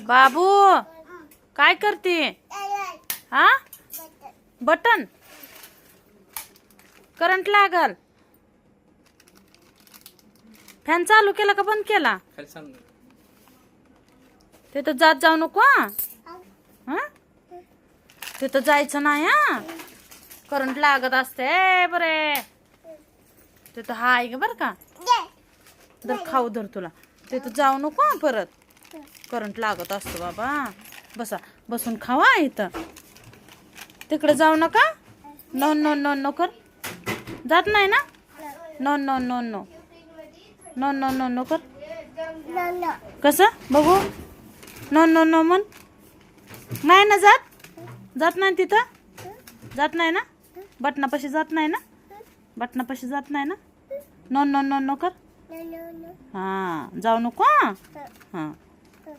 बाबू काय करते? हा, बटन करंट लागल. फॅन चालू केला का बंद केला? तिथं जात जाऊ नको. हा, तिथं जायचं नाही. हा, करंट लागत असते बरे. तिथं हाय ग बर का. धर खाऊ धर तुला. तिथं जाऊ नको परत. करंट लागत असतो बाबा. बसा बसून खावा इथं. तिकडे जाऊ नका. नो नो नो नो कर. जात नाही ना. No no no no no no no no कर. कसं बघू. नो नो नो म्हण. नाही ना जात. जात नाही तिथं. जात नाही ना. बटनापाशी जात नाही ना. बटनापाशी जात नाही ना. नो नो नो नो कर. हा, जाऊ नको. हा.